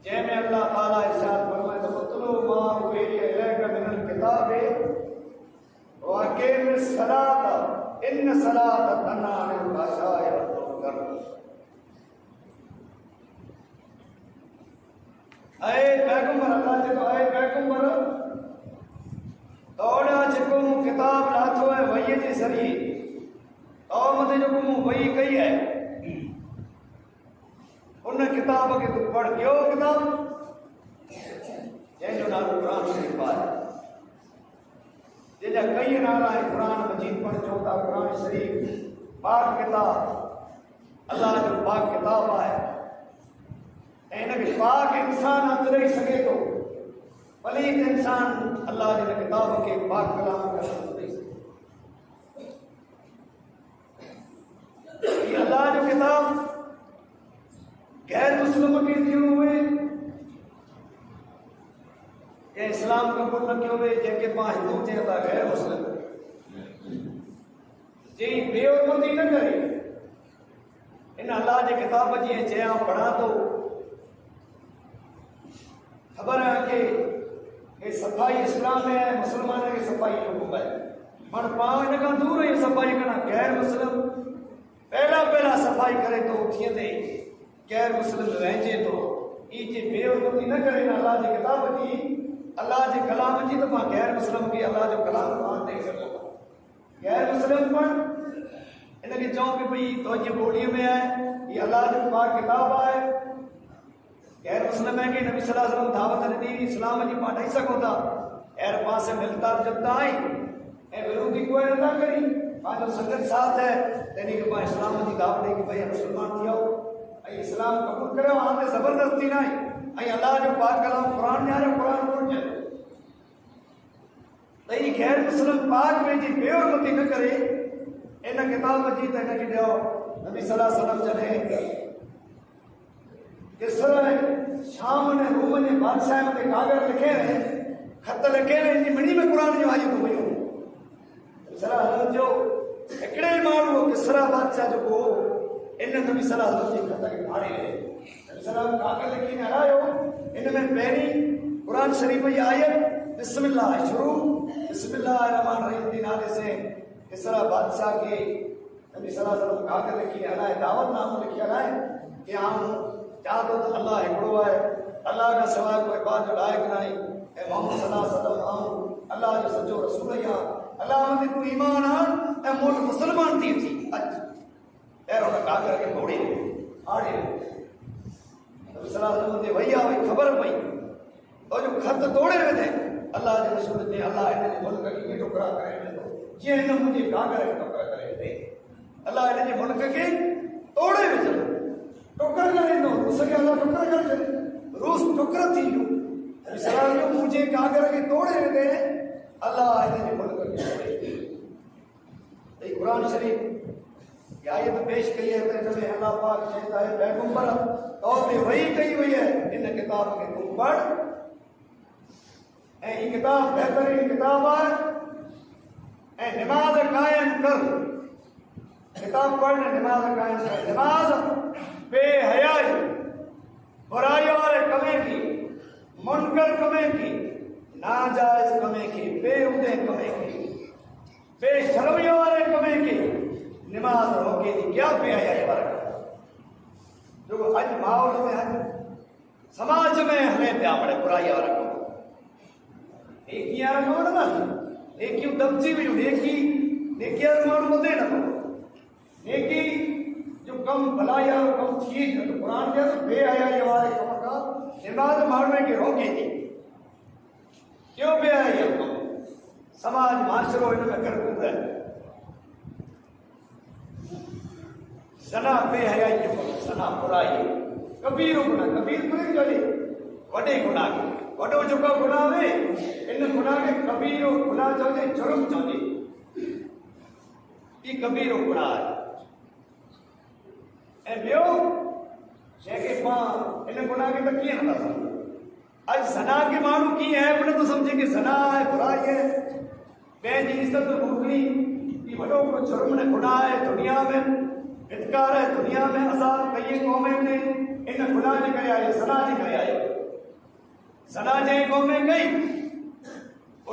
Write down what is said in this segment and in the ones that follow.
जैमें अल्लाह ताला इरशाद फरमाए तो इन सलात तन्हा अनिल फहशाइ वल मुनकर। ऐ पैगंबर अल्लाह जे तो ऐ पैगंबर तोड़ा जेको मूं किताब लाथो है वही जे ज़रिए तो मते जेको मूं वही कई है उन किताब के तू पढ़ कयो किताब जंहिंजो नालो क़ुरान शरीफ़ आहे। जंहिंजा कई नाला आहिनि क़ुरान मजीद पढ़ चओ था क़ुरान शरीफ़ पाक किताब अल्लाह जो पाक किताब आहे ऐं हिनखे पाक इंसान हथु ॾेई सघे थो पलीत इंसान अल्लाह जे किताब के पाक कलाम का हथु ॾेई सघे। ये अल्लाह जो किताब गैर मुस्लिम खे ॾिनो हुए या इस्लाम क़बूल न कयो हुए जंहिंखे पाण हिंदू चवनि था गैर मुस्लिम जी बेवकूफ़ी न करे इन अल्लाह जे किताब जी चयां पढ़ा तो ख़बर है कि सफ़ाई इस्लाम में है मुसलमान की सफ़ाई हुकुम है मन पाण इन खां दूर ही सफ़ाई करना गैर मुस्लिम पहला सफ़ाई करे तो थिए गैर मुस्लिम रहिजे तो ई जे बेवकूफ़ी न करे अल्लाह जी किताब जी अल्लाह जे कलाम जी तो मां गैर मुस्लिम के अल्लाह जो कलाम पाण ॾेई सघो गैर मुस्लिम पण इनके चऊं कि भई तुंहिंजी ॿोलीअ में आहे ये अल्लाह जो पाक किताब आहे। गैर मुस्लिम है कि नबी सल्लल्लाहु अलैहि वसल्लम दावत दी इस्लाम जी पाण ॾेई सघो था एर पासे मिलता जबता आई ऐं विरोधी कोई न करी पंहिंजो संगत साथ है तैनी के पाण इस्लाम जी दावत ॾेई कि भई मुसलमान थी आओ ऐं इस्लाम कबूल करियो हाणे ज़बरदस्ती न आहे ऐं अल्लाह जो पाक कलाम क़ुरान ॼाणियो क़ुरान कोन चयो त ई गैर मुस्लिम पाक में जी बेवकूफ़ी न करे इन किताब जी त हिनखे ॾियो नबी सल्लल्लाहु अलैहि वसल्लम जॾहिं किसर शाम ने रूम ने बादशाह ते कागर लिखे रहे खत लिखे रहे इन मणी में क़ुरान जो आयत हुयो सल्लल्लाहु जो हिकिड़े माण्हू किसरा बादशाह जो को इन नबी सल्लल्लाहु अलैहि वसल्लम खत खे फाड़े नबी सल्लल्लाहु कागर लिखी ने हलायो इन में पहिरीं क़ुरान शरीफ जी आयत बिस्मिल्लाह शुरू बिस्मिल्लाहिर रहमानिर रहीम के नाले से किसरा बादशाह के नबी सल्लल्लाहु अलैहि वसल्लम कागर लिखी ने हलाए दावत नामो लिखी हलाए कि हम चाहतो तो अल्लाह हिकिड़ो आहे अल्लाह का सवाइ कोई बात जो लाइक़ न आहे ऐं मोहम्मद सल्लल्लाहु अलैहि वसल्लम अल्लाह जो सचो रसूल ई आहे अल्लाह में तूं ईमान आण ऐं मोट मुसलमान थी अची अच पहिरों हुन कागर खे तोड़े आड़े नबी सल्लल्लाहु अलैहि वसल्लम ते वई आहे वई ख़बर पई तो जो खत तोड़े वेंदे अल्लाह जे रसूल ते अल्लाह हिन जे मुल्क खे टुकड़ा करे वेंदो जीअं हिन मुंहिंजे कागर खे टुकड़ा करे वेंदे अल्लाह हिन जे मुल्क खे तोड़े वेंदो टुकर करे नो उसके अल्लाह टुकर कर छॾे रूस टुकर थी वियो सलाम जो मुंहिंजे कागर खे तोड़े वेंदे अल्लाह हिन जे मुल्क खे तोड़े त क़ुरान शरीफ़ आयत पेश कई है तो इनमें अल्लाह पाक चवंदा है पैगंबर तौर पे वही कई हुई है इन किताब के तुम पढ़ ऐं ई किताब बेहतरीन किताब है ऐं नमाज कायम कर किताब पढ़ नमाज कायम कर नमाज बेहयाई बुराई वाले कमे की मुनकर कमे की नाजायज कमे की बेहुदे कमे की बेशर्मी वाले कमे की नमाज रोके थी क्या बेहयाई वाला जो अज माहौल में अज समाज में हमें पिया पड़े बुराई वाला कम एक ही यार कौन ना एक ही दबजी भी नेकी नेकी यार मार मते ना नेकी जो कम भलाई और कम ठीक है तो कुरान के तो बेहयाई वाले कम का नमाज मारने के रोके थी क्यों बेहयाई कम समाज माशरो इनमें कर है सना बेहयाई जो सना बुराई कबीर गुनाह कबीर गुनाह चले वडे गुनाह वडो जो का गुनाह है इन गुनाह के कबीर गुनाह चले जुर्म चले ये कबीर गुनाह है ए बियो जेके मां इन गुनाह के त कीअं नथा समझो अज सना के माण्हू कीअं है उन तो समझे कि सना है बुराई है पंहिंजी इज्जत लूटनी ये वडो को जुर्म ने गुनाह है दुनिया में इतकार है दुनिया में अजाब कई कौमें ने इन गुनाह जे करे आयो सना जे करे आयो सना जे कौमें गई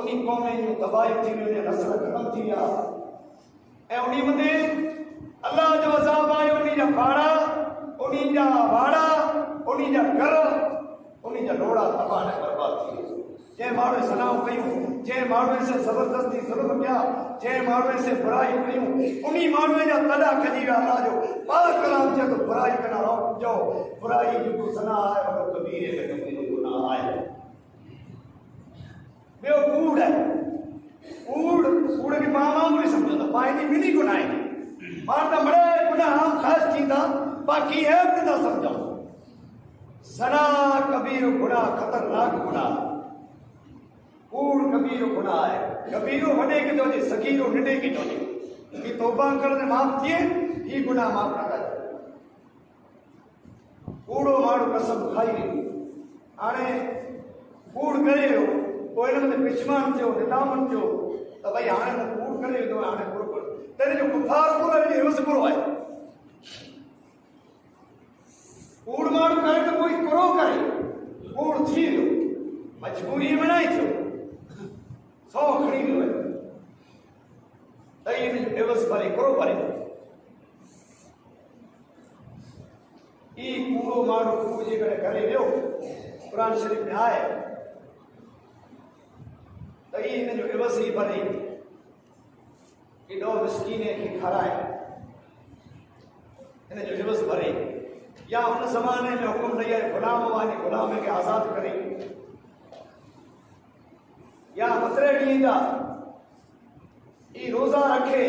उन्हीं कौमें जो तबाही थी वई नस्ल खत्म थी विया ऐं उन्ही मथे अल्लाह जो अज़ाब आयो, उन्ही जा पाड़ा, उन्ही जा वाड़ा, उन्ही जा घर, उन्ही जा लोड़ा तबाह ऐं बर्बाद थी विया। जंहिं माण्हू सनाऊं कयूं, जंहिं माण्हू से ज़बरदस्ती ज़ुल्म कया, जंहिं माण्हू से बुराई कयूं, उन्ही माण्हू जा तॾा खजी विया। अल्लाह जो पाक कलाम चए थो बुराई कना रोकजो, बुराई जेको सना आहे उहो कबीरे में कबीरो गुनाह आहे। ॿियो कूड़ आहे, कूड़ खे पाण वांगुरु ई सम्झंदा, पाण जी ॿिन्ही गुनाह आहिनि। पाण त बड़े गुनाह आम ख़ासि थींदा, बाक़ी ऐब नथा सम्झूं। सना कबीरो गुनाह, ख़तरनाक गुनाह। कूड़ कबीरो गुनाह आहे। कबीरो वॾे खे चइजे, सगीरो नंढे खे चइजे। ही तौबा करण माफ़ थिए, ही गुनाह माफ़ न करे। कूड़ो माण्हू कसम खाई वियो, हाणे कूड़ करे वियो, पोइ हिन में पिछमान थियो, निदामत थियो त भई हाणे मूं कूड़ करे विधो, हाणे बुरो तॾहिं जो कुफार बुरो आहे, हिवस बुरो आहे। कूड़ माण्हू करे त कोई करो करे, कूड़ थी वियो, मजबूरीअ में न थियो, सौ खणी वियो आहे त हिन जो हिवस भरे करो भरे। ई कूड़ो माण्हू कूड़ जे करे वियो, क़ुरान शरीफ़ में आहे त ई हिन जो हिवस ई भरे, केॾो मिसकीने खे खाराए, हिन जो हिवस भरे। या उन ज़माने में हुकुम ॾेई आहे गुलाम वानी गुलाम खे आज़ाद करे, या मतिरे ॾींहं जा ई रोज़ा रखे,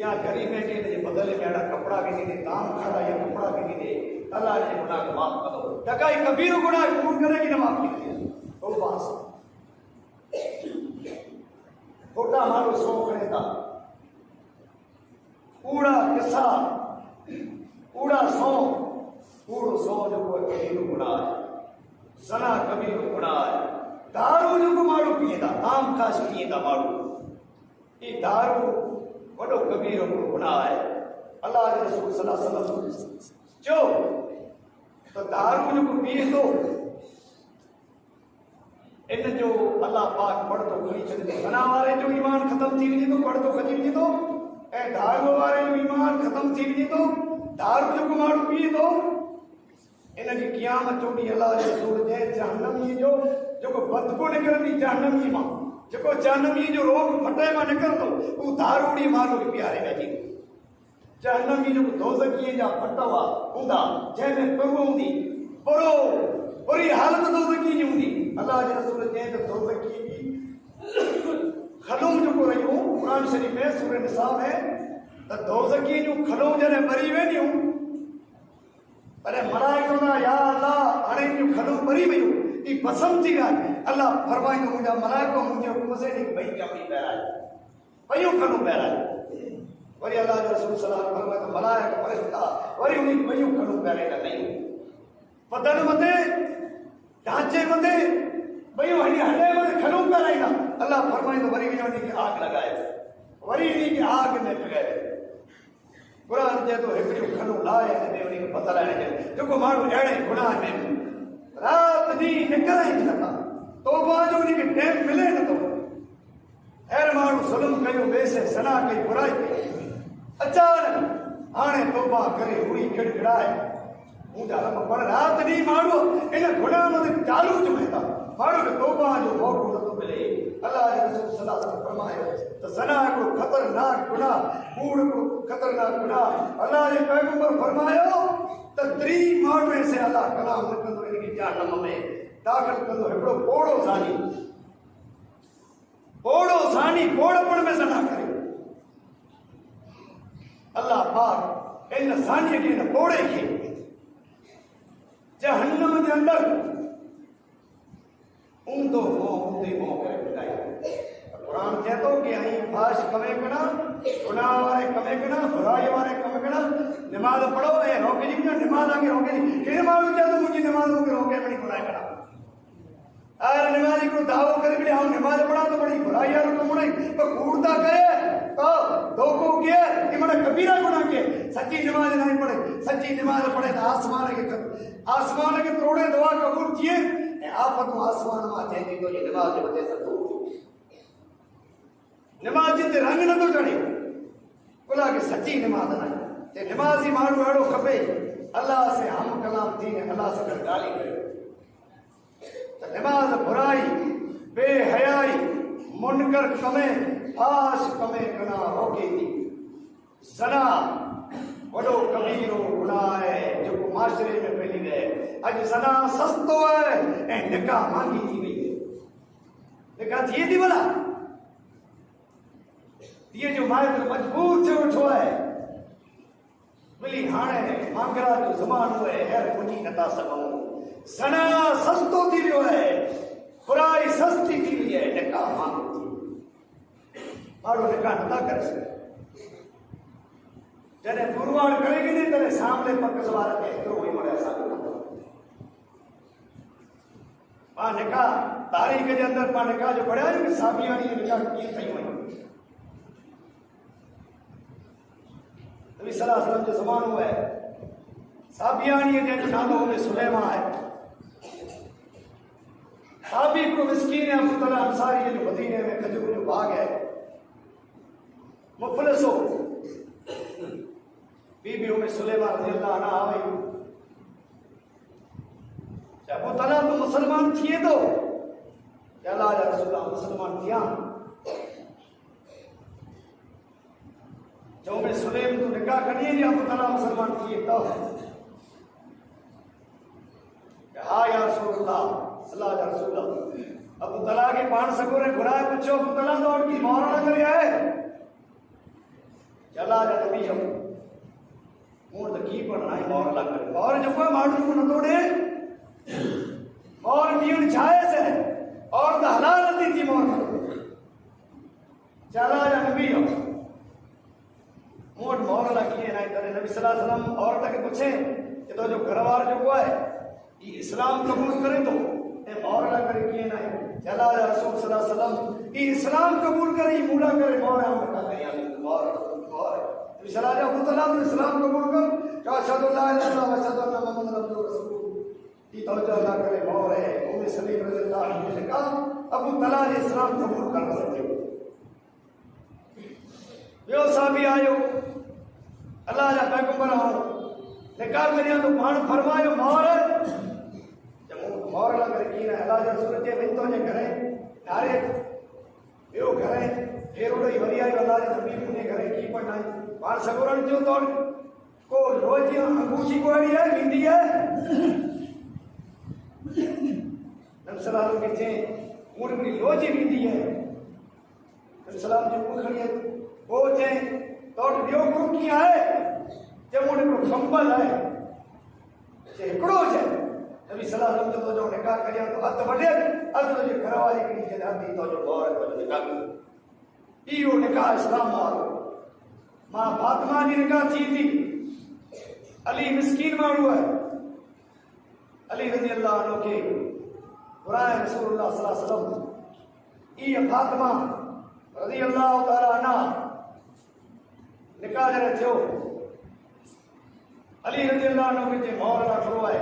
या ग़रीब खे हिन जे बदिले में अहिड़ा कपिड़ा विझी ॾे, दाम खाराए या कपिड़ा विझी ॾे, अलाह जे गुनाह खे माफ़ कंदो। टकाई कबीरो गुनाह कूड़ करे की न माफ़ थी तौबा सां। खोटा माण्हू सौ खणे था, कूड़ा किसा, कूड़ा सौ, कूड़ो सौ जेको कबीरो गुनाह आहे। सना कबीरो गुनाह आहे। दारू जेको माण्हू पीअंदा, आम ख़ासि पीअंदा माण्हू, ई दारू वॾो कबीरो गुनाह आहे। अल्लाह जे रसूल सल्लल्लाहु अलैहि वसल्लम चयो त दारू जेको पीअंदो इन जो अल्लाह पाक पर्दो खणी छॾींदो। सना वारे जो ईमान ख़तम थी वेंदो, पर्दो खणी वेंदो, ऐं दारू वारे जो ईमान ख़तम थी वेंदो। दारू जेको माण्हू पीअंदो इन जी क़यामत जो ॾींहुं अल्लाह जे रसूल जंहिं जहन्नमीअ जो जेको बदबू निकिरंदी जहन्नमीअ मां, जेको जहन्नमीअ जो रोग फटे मां निकिरंदो, उहो दारूड़ी माण्हू खे पीआरे वेंदी। जहन्नमी जेको दोज़खीअ जा फटवा हूंदा, जंहिंमें तुर हूंदी, बुरी हालत दोज़खीअ जी हूंदी। अल्लाह जे रसूल चई त दोज़खीअ जी खलूं जेको रहियूं क़ुरान शरीफ़ में सूरह निसा में, त दोज़खीअ जूं खलूं जॾहिं मरी वेंदियूं, पर मलाइका चवंदा या अल्लाह हाणे जूं खलूं मरी वियूं, ई पसंदि थी ॻाल्हि। अल्लाह फरमाईंदो मुंहिंजा मलाइका मुंहिंजे हुकुम से भई चमड़ी पहिराए, पयूं खलूं पहिराए। वरी अल्लाह जो रसूल सलाह फरमाए त मलाइका फरिश्ता वरी उन पयूं खलूं पहिराईंदा कयूं, बदन मथे, ढांचे मथे, पयूं हॾे मथे खलूं पहिराईंदा। अल्लाह फरमाईंदो वरी उन खे आग लॻाए, वरी इन खे आग में पिघाए। क़ुरान चए थो हिकिड़ियूं खलूं लाहे उन खे बतलाइण जे जेको माण्हू अहिड़े गुनाह में राति ॾींहुं निकिरे ई नथा, तौबा जो उन खे टाइम मिले नथो। अहिड़े माण्हू ज़ुल्म कयो, ॿिए से सना कई, बुराई कई, अचानक हाणे तौबा करे हुई खिड़खिड़ाए मुंहिंजा रब, पर राति ॾींहुं माण्हू इन गुनाह में चालू जुमे था, माण्हू खे तौबा जो मौक़ो नथो मिले। अल्लाह जे रसूल सल्लल्लाहु अलैहि वसल्लम फरमायो त सना हिकिड़ो ख़तरनाक गुनाह, कूड़ हिकिड़ो ख़तरनाक गुनाह। अल्लाह जे पैगंबर फरमायो त 3 माण्हुनि से अल्लाह कलाम लिखंदो, इन खे जहन्नम में दाख़िल कंदो। हिकिड़ो पोड़ो ज़ानी, पोड़पण में सना करे, अल्लाह पाक इन ज़ानीअ खे, इन पोड़े खे जहन्नम जे अंदरि ऊंधो मुंहुं करे पिटाए। क़ुरान चए थो कि ऐं फाश कमे कना, गुनाह वारे कमे कना, बुराई वारे कमे कना, निमाज़ पढ़ो ऐं रोकजी वञो, निमाज़ खे रोकजी। केरु माण्हू चए थो मुंहिंजी निमाज़ खे रोके पड़ी गुनाह करा, अरे निमाज़ हिकिड़ो दावो करे पड़ी आउं निमाज़ पढ़ा तो पड़ी, बुराई वारो कमु न, पर कूड़ था करे तो धोखो किए, कि माना कबीरा गुनाह किए। सच्ची निमाज़ नहीं पढ़े, सच्ची निमाज़ पढ़े तो आसमान के तोड़े दुआ कबूल थिए, ऐं आफ़तूं आसमान मां चइजी थो जे निमाज़ जे मथे सतो, निमाज़ ते रंग नथो चढ़े। अल्लाह के सच्ची नमाज ना ते नमाजी माण्हू अहिड़ो खपे अल्लाह से हम कलाम थी ने अल्लाह से ॻाल्हि कयो त नमाज बुराई बेहयाई मुनकर कमे फाश कमे कना रोके थी सना वॾो कबीरो गुनाह है जो माशरे में फैली रहे अॼु सना सस्तो है ऐं निकाह महांगी थी वई है निकाह थिए थी भला धीअ जो माइट मजबूर थियो वेठो आहे मिली हाणे मांगरा जो ज़मानो है हेर पुॼी नथा सघूं सना सस्तो थी वियो है बुराई सस्ती थी वई है निकाह महांगो थी माण्हू निकाह नथा करे सघे जॾहिं पुरवाड़ करेगी नहीं तॾहिं सामने पक सवार खे हेतिरो ई वणे असांखे मां निकाह तारीख़ जे अंदरि मां निकाह जो पढ़िया कि साबियाणी निकाह कीअं कयूं आहिनि नबी सल्लल्लाहु अलैहि वसल्लम जो ज़मानो है साबियाणीअ जंहिंजो नालो उम्मे सुलैमा आहे साबी को मिस्कीन अबू तला अंसारी जो मदीने में खजूर जो बाग है मुफलिस हो बीबी उम्मे सुलैमा रज़ियल्लाहु अन्हा आई अबू तला तो मुसलमान थिए तो अल्लाह जा रसूल मुसलमान थिया जो उम्मे सुलैम तो निकाह करिए जी अबू तला मुसलमान थिए तो हाँ या रसूल अल्लाह जा रसूल अबू तला के पान सगोरे घुराए पूछो अबू तला तो और की मोहर न करे आए अल्लाह जा नबी हो मूं त की पण नाहे मोहर ला करे मोहर जो कोई माण्हू को न तोड़े मोहर ॾियण जायज़ है और त हलाल नथी थी मोहर अल्लाह जा नबी हो मूं वटि मोहर ला कीअं नाहे तॾहिं नबी सल्लल्लाहु अलैहि वसल्लम औरत खे पुछे कि तुंहिंजो घरवार जेको आहे ही इस्लाम क़बूल करे थो ऐं मोहर ला करे कीअं नाहे अल्लाह जा रसूल सल्लल्लाहु अलैहि वसल्लम ही इस्लाम क़बूल करे ही मूड़ा करे मोहर हम नथा करियां मोहर नबी सल्लल्लाहु अलैहि वसल्लम इस्लाम क़बूल कर का अशहदु अल्ला इलाहा इल्लल्लाह व अशहदु अन्ना मुहम्मदन अब्दुहु व रसूलुहु ये तवज्जो अल्लाह करे मोहर है उम्मे सलीम रज़ियल्लाहु अन्हा ने कहा अबू तला ने इस्लाम कबूल कर सके यो साहबी आयो अल्लाह जा पैगंबर हो निकाह करिया तो पाण फरमायो मोहर जब मोहर ला करे की अल्लाह जा रसूल जे विंतो ने करे नारे यो करे फिर उड़ई वरी आयो अल्लाह जे नबी ने करे की पढ़ाई पाण सगोरन जो तो को रोज अंगूठी को है बिंदी है सलाम के थे मुर्गी रोज बिंदी है सलाम जो खड़ी है वो थे तो बियो को की है जे मुने को कंबल है जे एकड़ो है नबी सल्लल्लाहु अलैहि वसल्लम जो निकाह करिया तो हथ वडे अद जो घरवाली की जे दादी तो जो और तो निकाह इहो निकाह इस्लाम वारो मां फातिमा जी निकाह थी थी अली मिस्कीन माण्हू है अली रज़ियल्लाहु अन्हु के बुराए रसूलुल्लाह सल्लल्लाहु अलैहि वसल्लम ये फातिमा रज़ियल्लाहु ताला अन्हा निकाह जरे थियो अली रज़ियल्लाहु अन्हु के मोहर ला करो है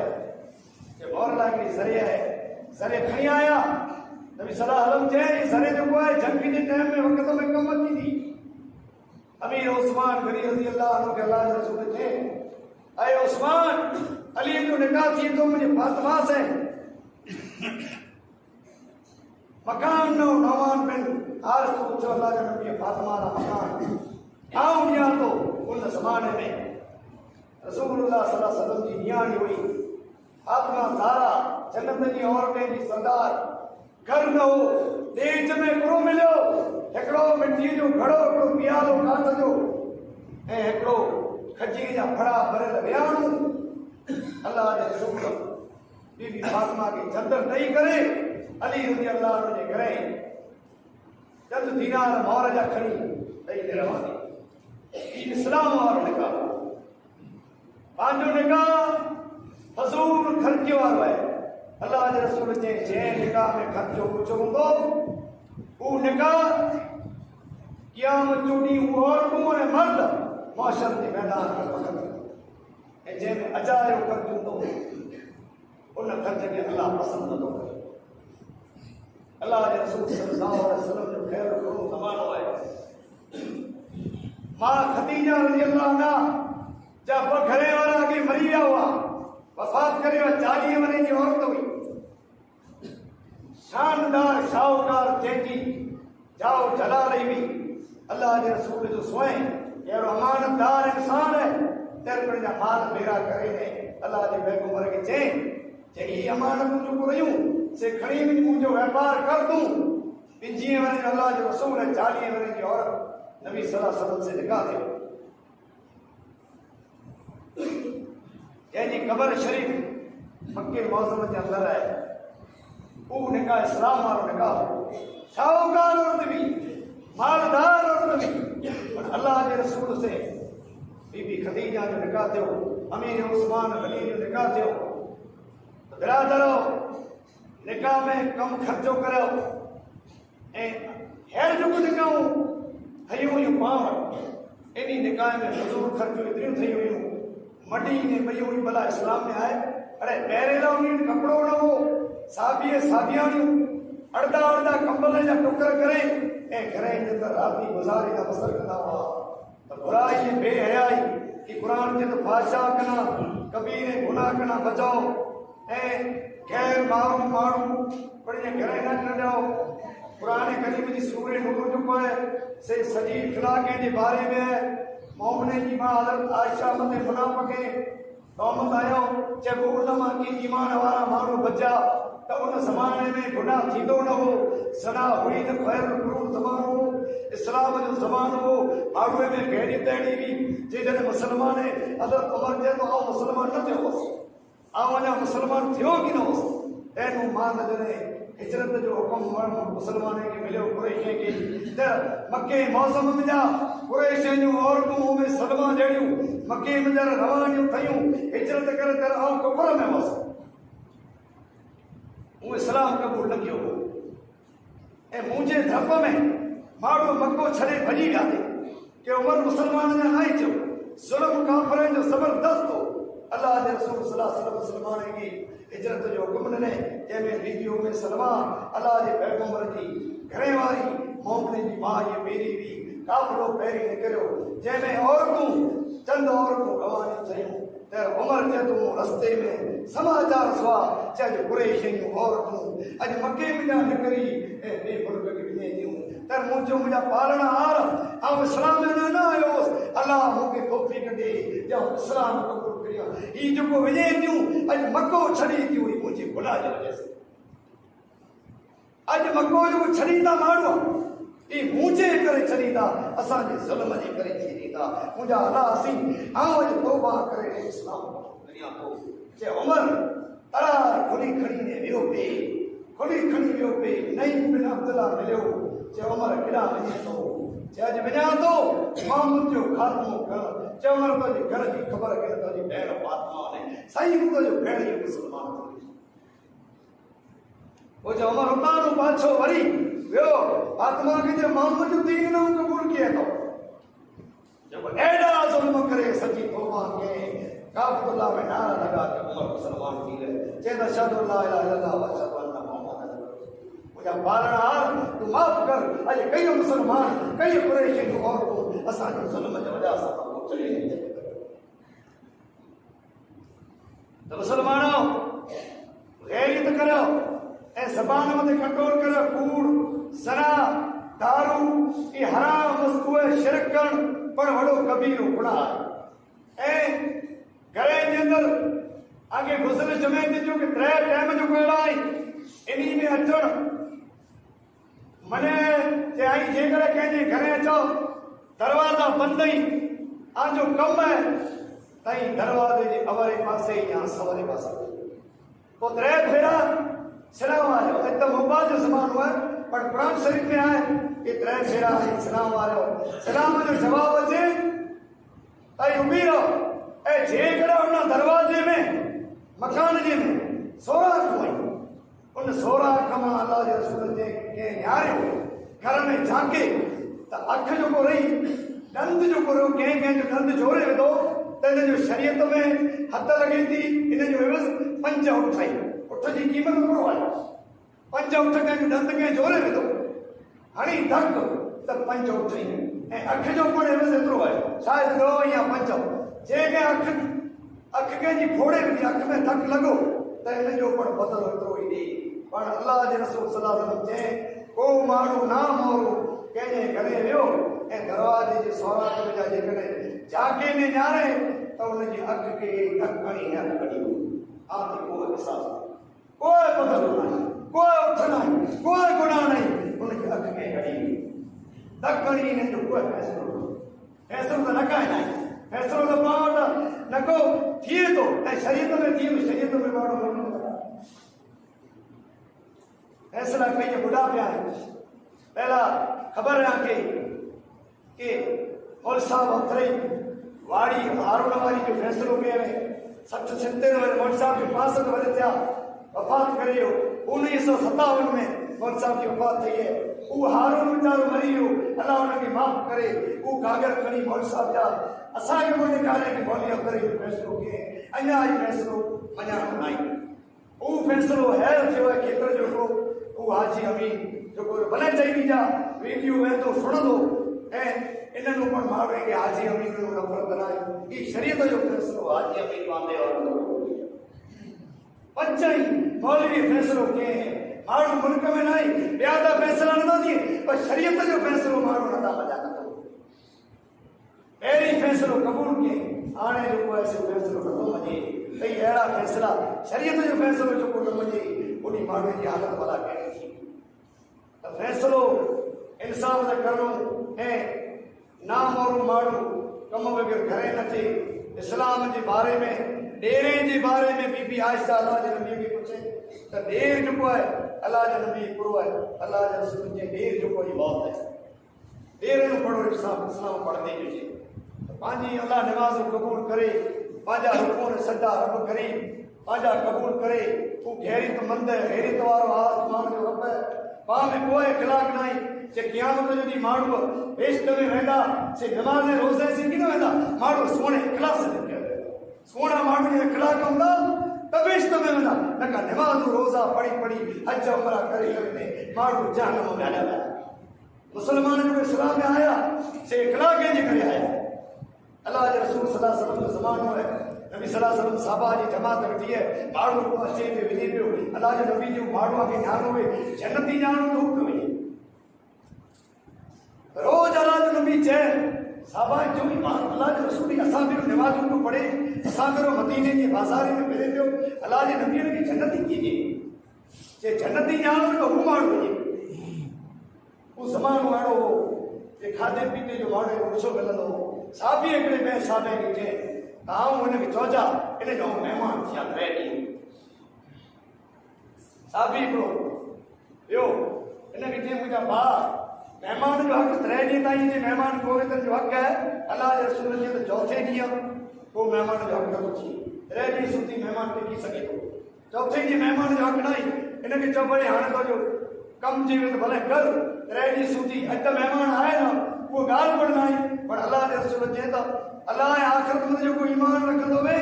जे मोहर ला के ज़रिया है ज़रिया खणी आया नबी सल्लल्लाहु अलैहि वसल्लम जे ज़रिया जो है जंगी के टाइम में वक्त में कम की थी अमीर उस्मान गनी रज़ियल्लाहु अन्हु के अल्लाह के रसूल थे अय उस्मान अली जो निकाह थी तो मुझे फातिमा से मकान नो नौमान बिन हारिस पूछो अल्लाह के नबी फातिमा का मकान आऊं या तो उन ज़माने में रसूलुल्लाह सल्लल्लाहु अलैहि वसल्लम की नियाणी हुई फातिमा ज़हरा जन्नत जी औरतें जी सरदार घर न हो देश में हिकिड़ो मिलियो हिकिड़ो मिट्टी जो घड़ो हिकिड़ो पियालो कांच जो ऐं हिकिड़ो खजीर जा फड़ा भरियल वियाणू अल्लाह जे रसूल बीबी फातिमा खे चंदर ॾेई करे अली रज़ियल्लाहु अन्हु जे घरे चंद दीनार मोहर जा खणी ॾेई रवानी ही इस्लाम वारो निकाह पंहिंजो निकाह फज़ूल ख़र्चे वारो आहे अल्लाह जे रसूल जे निकाह में ख़र्चो कुझु हूंदो हू निकाह क़यामत जो ॾींहुं औरतूं ऐं मर्द माशर के मैदान में वक़्त ऐं जंहिंमें अजायो ख़र्च हूंदो उन ख़र्च खे अल्लाह पसंदि नथो करे अल्लाह जे रसूल सल्लल्लाहु अलैहि वसल्लम जो ख़ैर करो ज़मानो आहे मां खदीजा रज़ी अल्लाह अन्हा जा घरे वारा अॻे मरी विया हुआ, वफ़ात करे 40 वरे जी औरत हुई, शानदार शाहूकार जंहिंजी जाओ जलाल हुई अल्लाह जे रसूल जो स्वयं अहिड़ो अमानतदार इंसान है तेरे जा माल बेरा करे ने अल्लाह जे पैगंबर खे चई हीअ अमानतूं जेको रहियूं से खणी वञी मुंहिंजो वापार कर तूं। 50 वरे जो अल्लाह जो रसूल 40 वरे जी औरत नबी सल्लल्लाहु अलैहि वसल्लम से निकाह थियो, जंहिंजी कबर शरीफ मक्के मौसम जे अंदर आहे, उहो निकाह इस्लाम वारो निकाह, शाहूकार औरत भी मालदार औरत भी, पर अल्लाह के रसूल से बीबी खदीजा जो निकाह थियो, अमीर उस्मान गनी जो निकाह थियो। तो बिरादरो निकाह में कम खर्चो करो ऐं हेर जो निकाहूं ठहियूं हुयूं पाण इन निकाह में फज़ूल ख़र्चूं एतिरियूं ठही हुयूं, मटी ने पई हुई भला इस्लाम में आहे। अड़े पहिरें लाइ उन कपिड़ो न हो, साबिए साबियाणियूं अड़दा अड़दा कंबल जा टुकर करे ऐं घर जे अंदरि राति गुज़ारींदा बसर कंदा हुआ। त बुराई बेहयाई कि क़ुरान जे त फाशा कना कबीरे गुनाह कना बचाओ ऐं गैर माण्हू माण्हू पढ़े घर न ॾियो। क़ुरान करीम जी सूरह नूर जेको आहे से सॼी इख़लाक़ जे बारे में आहे। मोमिने जी मां हज़रत आयशा मथे मुनाफ़िक़ खे तहमत आयो चइबो उन मां की ईमान वारा माण्हू बचा त उन ज़माने में गुनाह थींदो न हो, सना हुई न ख़ैरुल क़ुरून ज़मानो हो, इस्लाम जो ज़मानो हो। माण्हूअ में कहिड़ी तहिड़ी हुई जे जॾहिं मुस्लमान हज़रत उमर चए थो आउं मुस्लमान न थियो हुउसि, आउं अञा मुस्लमान थियो की न हुउसि, तंहिं मां न जॾहिं हिजरत जो हुकुम मुसलमान खे मिलियो कुरैश खे त मके मौसम में जा कुरैश जूं औरतूं में सलमा जहिड़ियूं मके में जर रवानियूं ठहियूं हिजरत करे त आउं कुफर में हुअसि, हूं इस्लाम क़बूल न कयो ऐं मुंहिंजे धप में माण्हू मको छॾे भॼी विया कि उमर मुसलमान जा न ई थियो। ज़ुल्म काफ़िरनि जो ज़बरदस्त हो। अल्लाह जे रसूल सल्लल्लाहु अलैहि वसल्लम मुसलमान खे हिजरत जो हुकुम ॾिने, जंहिंमें बीबी में सलमा अल्लाह जे पैगंबर जी घरे वारी मोमिने जी मां इहे पहिरीं हुई, काफ़िलो पहिरीं निकिरियो जंहिंमें औरतूं चंद औरतूं रवानियूं थियूं त उमर चए तूं रस्ते में समाचार सुआ चए कुरैश जूं औरतूं अॼु मके में जा निकिरी ऐं ॿिए मुल्क खे वञे त मूं चयो मुंहिंजा पालण हार ऐं इस्लाम में न आयो हुउसि, अलाह मूंखे तौफ़ीक़ ॾे ॼण इस्लाम क़बूल करियो। हीअ जेको वञे थियूं अॼु मको छॾी थियूं मुंहिंजे गुनाह जे वजह सां, अॼु मको जेको छॾींदा माण्हू ई मुंहिंजे करे छॾींदा, असांजे ज़ुल्म जे करे छॾींदा। मुंहिंजा अलाह असीं आउं अॼु तौबा करे इस्लाम दुनिया को चए उमर तरार खुली खणी ने वियो पे, खुली खणी वियो पे, नईं बिन अब्दुल्ला मिलियो चए उमर केॾा वञे थो, चए अॼु वञा थो मोहम्मद जो ख़ात्मो कर। चए उमर तुंहिंजे घर जी ख़बर कयो तुंहिंजी भेण फातिमा ने साईं तुंहिंजो भेण जो मुस्लमान थो। पोइ चए उमर उतां पाछो वरी वियो फातिमा खे चए मोहम्मद जो दीन न क़बूल किए थो, जब एड़ा ज़ुल्म करे सची तौबा कए काबतुल्लाह में नारा लगा के उमर मुसलमान थी गए। चए त अशहदु अल्ला इलाहा इल्लल्लाह व अशहदु अन्ना मुहम्मदन रसूलुल्लाह। मुंहिंजा पालणहार तूं माफ़ कर, अॼु कई मुसलमान कई कुरैश जूं औरतूं असांजे ज़ुल्म जे वजह सां चली त मुसलमानो गैरत करो ऐं ज़बान मथे कंट्रोल करो। कूड़ सना दारू ये हराम वस्तु शिरक करण पर वॾो कबीरो गुनाह आहे। ऐं घर जे अंदरि आगे गुज़र जुमे ते जो कि 3 टाइम जो कहिड़ा आहिनि इन्ही में अचणु मने चई जेकर कंहिंजे घरे अचो दरवाज़ा बंदि ई आजो कमु आहे तई दरवाजे जे अवरे पासे या सवरे पासे पोइ 3 भेरा सलाम आयो। त मोबाइल जो ज़मानो आहे पर क़ुरान शरीफ में आहे कि 3 भेरा सलाम आयो, सलाम जो जवाब अचे तई उभी रहो ऐं जेकर उन दरवाजे में मकान जे में 16 अखूं आहिनि उन 16 अख मां अल्लाह जे रसूल जे कंहिं निहारियो घर में झांके त अख जेको रही ॾंद जेको रहियो कंहिं जो ॾंद जोड़े विधो त हिन जो शरीयत में हथ लॻे थी, हिन जो एवज़ 5 उठ आई। उठ जी क़ीमत घणो आहे, 5 उठ कंहिं जो ॾंद कंहिं जोड़े विधो हणी धक त 5 उठ ऐं अखि जो पण एवज़ एतिरो आहे, शायदि 2 या 5। जंहिंखे अखि कंहिंजी फोड़े विधी, अखि में धक लॻो त हिन जो पण बदलो एतिरो ई ॾे। पण अलाह जे रसूल सल्लल्लाहु अलैहि वसल्लम चई, को माण्हू ना मोरो कंहिंजे घरे वियो ऐं दरवाजे जे सौराख़ में जेकॾहिं झाके में ॼाणे त हुनजी अखि खे धक हणी न कढी आते को एहसास, कोई बदलो नाही, कोई उथ नाही, कोई गुनाह नहीं, हुनजी अखि खे कढी धक हणी हिन जो कोई फ़ैसिलो त न काई नाही। फैसलो तो पाण न को थिए थो ऐं शरीयत में थिए, शरीयत में माण्हू फैसला कई बुढ़ा पिया आहिनि। पहला ख़बर आहे कि मौल साहब अथई वाड़ी हारून वारी जो फैसलो कयो 60-70 वर मौल साहब जो 65 वर थिया, वफ़ात करे वियो। 1957 में मौल साहब की वफ़ात थी है। वो हारून वीचारो मरी वियो, अल्लाह हुनखे माफ़ करे। वो कागर खणी मौल साहब जा असांखे मुंहिंजे कारे खे मौलिया करे फैसलो कयईं। अञा ई फैसलो मञाइणो न आहे। उहो फैसलो हैर थियो आहे केतिरो जेको उहो हाजी अमीन जेको भले चई जा वीडियो वेंदो सुणंदो ऐं इन्हनि पण माण्हू खे हाजी अमीन जो नफ़रत न आहे। ही शरीयत जो फैसलो हाजी अमीन वांदे वारो 5 ई मौलवी फैसलो कयईं। माण्हू मुल्क में न आहे, ॿिया त फैसला नथा थियनि, पर शरीयत जो फैसलो माण्हू नथा मञा नथो। पहिरीं फैसलो क़बूल कयईं, हाणे जेको आहे सो फैसलो नथो मञे। भई अहिड़ा फैसला शरीयत जो फैसलो जेको न मञे उन माण्हू जी हालत भला कहिड़ी थी। त फैसलो इंसाफ़ सां करणो ऐं नामोरू माण्हू कम वग़ैरह करे न थिए। इस्लाम जे बारे में, डेरे जे बारे में बीबी आयशा अल्लाह जे नबी खे पुछे त ॾेर जेको आहे अल्लाह जे नबी हिकिड़ो आहे, अल्लाह जे रसूल जे ॾेर जेको आहे मौत आहे। ॾेर पढ़ो इस्लाम पढ़ंदे हुजे पंहिंजी अल्लाह नमाज़ क़बूल करे, पंहिंजा हुकूम सदा रब करीम पंहिंजा क़बूल करे। तूं गैरतमंद गैरत वारो आसमान जो रब पाण में कोई इख़्लाक़ न आहे। जे क़यामत जो ॾींहुं माण्हू बेश्त में वेंदा, से नमाज़ रोज़े सिखी न वेंदा, माण्हू सोणे इख़लास में वेंदा। सोना माण्हू जो इख़्लाक़ हूंदा त बेश्त में वेंदा, न का नमाज़ रोज़ा पढ़ी पढ़ी हज उमरा करे करे माण्हू जहन्नम में हलिया विया। मुसलमान जो इस्लाम में आया से इख़्लाक़ जे करे आया। अल्लाह जे रसूल सल्लल्लाहु अलैहि वसल्लम जो ज़मानो है, नबी सल्लल्लाहु अलैहि वसल्लम साहबा जी जमात वठी है, माण्हू को अचे पे वञे पियो। अल्लाह जे नबी जो माण्हू खे ॼाणो हुए, जन्नती ॼाणो तो पियो वञे। रोज़ अल्लाह जो नबी चए साहबा जो ईमान अल्लाह जे रसूल असां भी नमाज़ूं को पढ़े, असां करो मदीने जे बाज़ार में फिरे पियो। अल्लाह जे नबी खे जन्नती कीजे, जे जन्नती ॼाणो तो हू माण्हू वञे। वो ज़मानो अहिड़ो हो जे खाधे पीते जो माण्हू ओछो मिलंदो हो। साबी हिकिड़े ॿिए साहबे खे चए त आऊं हुनखे चइजा इन जो महिमान थिया 3 ॾींहं। साबी हिकिड़ो ॿियो हिनखे चए मुंहिंजा भाउ महिमान जो हक़ 3 ॾींहं ताईं जे महिमान गोविंदन जो हक़ आहे। अल्लाह जे रसूल जे त 4थे ॾींहं को महिमान जो हक़ नथो थिए। 3 ॾींहं सुधी महिमान टिकी सघे थो, 4थे ॾींहं महिमान जो हक़ न आहे। हिनखे चओ भले हाणे तुंहिंजो कमु थी वेंदो, भले कर 3 ॾींहं सुधी। अॼु त महिमान आहे न, उहो ॻाल्हि पण न आहे। पर अल्लाह जे रसूल चए त अल्लाह जे आख़िरत में जेको ईमान रखंदो वे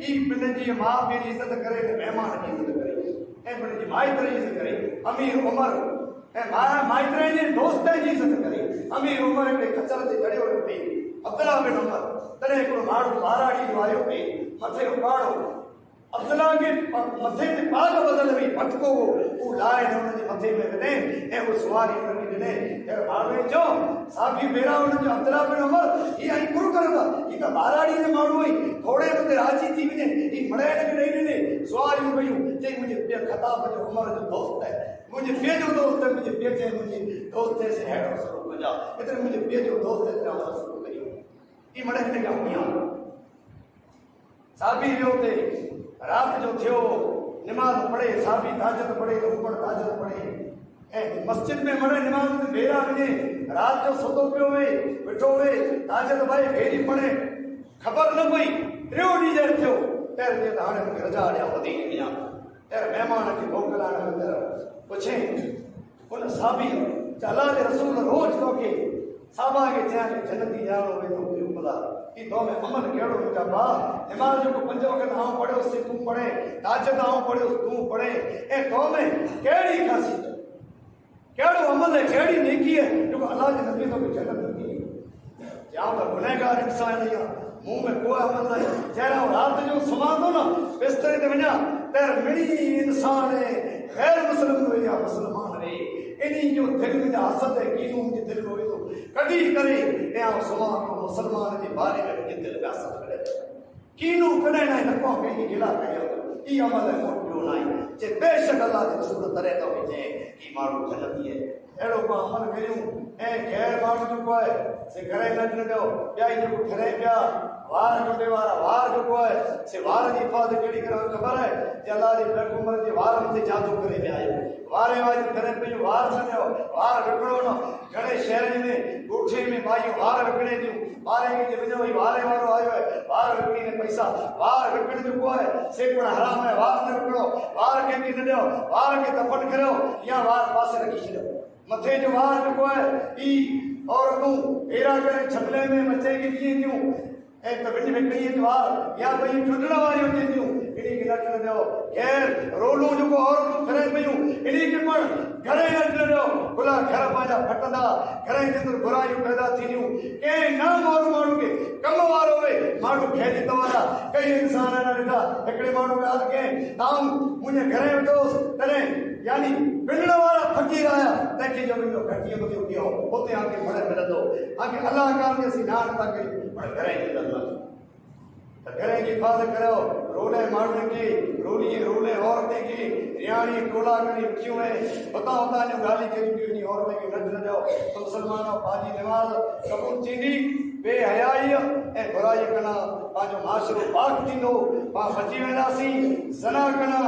ई पंहिंजी माउ पीउ जी इज़त करे, महिमान जी इज़त करे ऐं पंहिंजी माइट जी इज़त करे। अमीर उमर ऐं माइट जे दोस्त जी इज़त करे। अमीर उमर हिकिड़े खचर ते चढ़ियो वियो पिए, अब्दुल्ला बिन उमर। तॾहिं हिकिड़ो माण्हू ॿाराड़ी जो आयो पिए, मथे उपाड़ो अब्दुल्ला खे मथे ते पाग बदल हुई, भटको हो, उहो लाए न हुनजे मथे में विधे ऐं उहो सुवारी हुनखे ॾिने। माण्हू चओ साबी बेरा हुनजो अब्दुल्ला बिन उमर हीअ आई कुर करंदा, हीअ त ॿाराड़ी जो माण्हू हुई, थोरे में राज़ी थी वञे। हीअ मड़ाइण खे ॾेई ॾिने, सुवारियूं कयूं। चई मुंहिंजे पीउ ख़ताब जो उमर जो दोस्त आहे, मुंहिंजे पीउ जो दोस्त आहे। मुंहिंजे पीउ चई मुंहिंजे दोस्त से अहिड़ो सलूक कजा, एतिरे मुंहिंजे पीउ जो दोस्त एतिरा सलूक करियो। हीअ मड़ाइण खे ॻाल्हि साबी वियो ते रात जो थियो, नमाज़ पढ़े, साबी ताजत पढ़े, ऊपर ताजत पढ़े ऐं मस्जिद में मड़े नमाज़ में बेरा वञे। रात जो सुतो पियो वे, वेठो वे, ताजत भाई भेरी पढ़े, ख़बर न पई। 3 ॾींहं देर थियो, पहिरियों ॾींहं त हाणे मूंखे रजा ॾिया, वधीक ॾियां। पहिरियों महिमान खे मोकिलाइण में पुछे उन साबी अल्लाह जे रसूल रोज़ तोखे साहबा खे चयां जन्नती ॼाणो वेंदो भला कि तो में अमल कहिड़ो मुंहिंजा भाउ। नमाज़ जेको 5 वक़्त आऊं पढ़ियोसि तूं पढ़े, ताजत आऊं पढ़ियोसि तूं पढ़े, ऐं तो में कहिड़ी ख़ासियत, कहिड़ो अमल है, कहिड़ी नेकी है जेको अल्लाह जे नबी तोखे जन्नत ॾिनी। गुनहगार इंसान आहियां मुंह में कोई अमल न जहिड़ा रात जो सुम्हां थो न बिस्तरे ते वञा त मिड़ी इंसान ग़ैर मुस्लिम हुई या मुस्लमान रे इन्हीं जो दिल में हसद है कीनू मुंहिंजे दिल में हुयो कढी करे या सुम्हां थो मुस्लमान जे बारे में मुंहिंजे दिल में हसद करे कीनू कॾहिं न को कंहिंजी गिला कयो ई अमल है मोटियो न आहे जे बेशक अल्लाह जे रसूल तरह थो विझे की माण्हू जन्नती है अहिड़ो को अमल कयूं ऐं ग़ैर माण्हू जेको आहे से घणे न ॾिनो ॿिया ई जेको ठरे पिया वार कटे वारा वार जेको आहे से वार जी हिफ़ाज़त कहिड़ी करे ख़बर आहे जे अल्लाह जे पैगंबर जे वारनि ते जादू करे विया आहियो वारे वारी करे पियो वार न ॾियो वार विकिणो न घणे शहरनि में ॻोठे में माइयूं वार विकिणे थियूं वारे खे वञो वरी वारे वारो आयो आहे वार विकिणी ने पैसा वार विकिण जेको आहे से पिणु हराम आहे वार न विकिणो वार कंहिंखे न ॾियो वार खे दफ़न करियो या वार पासे रखी छॾियो मथे जो वार जेको आहे ई औरतूं अहिड़ा करे छपले में मथे खे कीअं थियूं ऐं त विच में कड़ीअ वार या भई टुटण वारियूं थियनि थियूं इन्ही खे न ॾियणु ॾियो ख़ैर रोलूं जेको औरतूं करे पियूं इन्ही खे पिणु घणे न ॾियणु ॾियो भुला घर पंहिंजा फटंदा घणे जे अंदरि बुरायूं पैदा थींदियूं कंहिं न माण्हू खे कम वारो हुए माण्हू खेरी तवारा कई इंसान न ॾिठा हिकिड़े माण्हू ॻाल्हि कयईं आऊं मुंहिंजे घरे वेठोसि तॾहिं यानी पिंडण वारा फ़क़ीर आया तंहिंखे जो मुंहिंजो घटीअ मथे उथियो हुते आके फड़ मिलंदो आके अलाह कान खे असीं नान था कयूं पर घरे जी मिलंदो त घरे जी हिफ़ाज़त करियो रोले माण्हुनि खे रोले औरतें खे रियाणी टोला करे रखियूं आहिनि हुतां हुतां जूं ॻाल्हियूं कयूं पियूं इन औरत खे न ॾियो त मुस्लमान पंहिंजी निमाज़ क़बूल थींदी बेहयाई ऐं बुराई कना पंहिंजो माशरो पाक थींदो पाण बची वेंदासीं ज़ना कना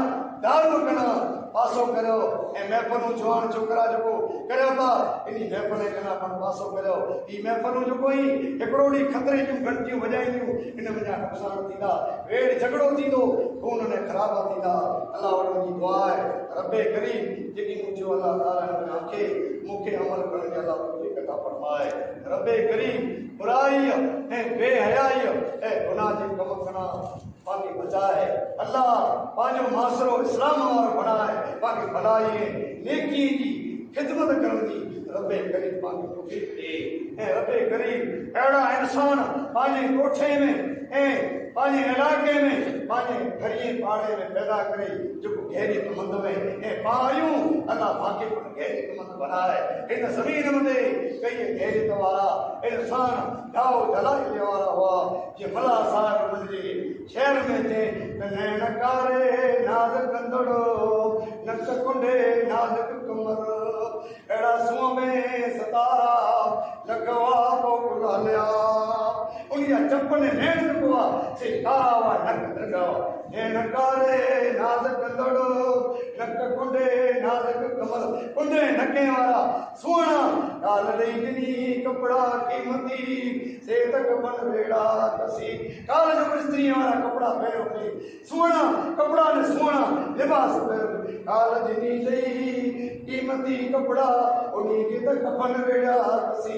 दारू कना पासो करियो ऐं महफ़िलूं जवान छोकिरा जेको करियो था इन महफ़िल कना पाण पासो करियो ई महफ़िलूं जेको ई हिकिड़ो ॾींहुं ख़तरे जूं घंटियूं वॼाईंदियूं इन में जा नुक़सान थींदा वेड़ झगड़ो थींदो खून ने ख़राबा थींदा अलाह वटि जी दुआ आहे रबे करीम जेकी मुंहिंजो अलाह ताला खे मूंखे अमल करण जी अलाह तुंहिंजी कथा फरमाए रबे करीम बुराई ऐं बेहयाई ऐं गुनाह जे कम करणा पाके बचाए अल्लाह पंहिंजो मासरो इस्लाम वारो बणाए पाके भलाई नेकी जी ख़िदमत करण जी रबे करीम पाके तौफ़ीक़ ॾे ऐं रबे करीम अहिड़ा इंसान पंहिंजे ॻोठे में ऐं पंहिंजे इलाइक़े में पंहिंजे घड़ीअ पाड़े में पैदा करे जेको गैरतमंद में ऐं पायूं अल्लाह पाके पिणु गैरतमंद बनाए इन ज़मीन ते कई गैरत वारा इंसान ॾाओ दलाइल वारा हुआ जे मला साहिब मुंहिंजे शहर में थे नैनकारे नाज़ कंदड़ो नक कुंडे नाज़ुक कमर अहिड़ा सूंहं में सतारा लखवा पोइ हलिया उन चप ने नैन जेको आहे से कारा हुआ नक दगा नैनकारे नाज़ कंदड़ो नक कुंडे नाज़ुक कमर कुंडे नके वारा सुहिणा काल ॾेई ॾिनी कपिड़ा क़ीमती से त कपन वेड़ा कसी काल जो स्त्री वारा कपिड़ा पहिरियों पे सुहिणा कपिड़ा ने सुहिणा लिबास पहिरियों काल ॾिनी ॾेई क़ीमती कपिड़ा उन्ही खे त कफन वेड़ा कसी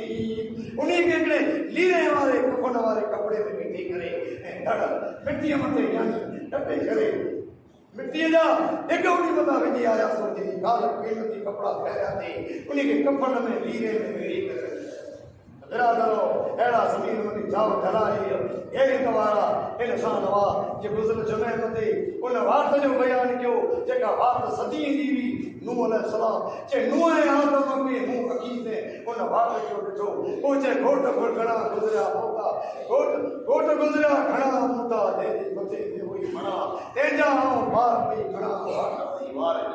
उन्ही खे हिकिड़े लीरे वारे कफन वारे कपिड़े में विझी करे ऐं धड़ मिटीअ मथे यानी टपे करे मिट्टीअ जा हिकु उन मथां विझी आया सोची काल क़ीमती कपिड़ा पहिरियां थी उन्ही खे कफन में लीरे में विझी करे बिरादरो अहिड़ा ज़मीन में जाओ ढलाई गैरत वारा इंसान हुआ जे गुज़िर जुमे ते उन वात जो बयानु कयो जेका वात सदी जी हुई नूह अलैहिस्सलाम चे नूह ऐं आदम में मुंहुं अकीदे उन वात जो ॾिठो पोइ चए घोट घणा गुज़रिया मोता घोट गुज़रिया घणा मोता जंहिंजे मथे ते हुई मणा तंहिंजा ॿार पई घणा वार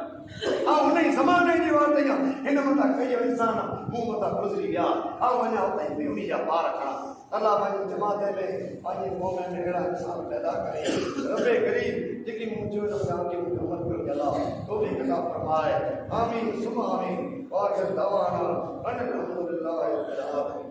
उन ज़माने जी वात हिन मथां कई इंसान मुंहुं मथां गुज़री विया अञा उते बि उन जा ॿार खणा अल्लाह पंहिंजी जमात में पंहिंजे क़ौम में अहिड़ा इंसान पैदा करे रबे करीम जेकी मुंहिंजो अमल कयो अल्लाह तौफ़ीक़ अता फरमाए आमीन सुम आमीन वाखिर दवाना अनिल हम्दुलिल्लाहि रब्बिल आलमीन।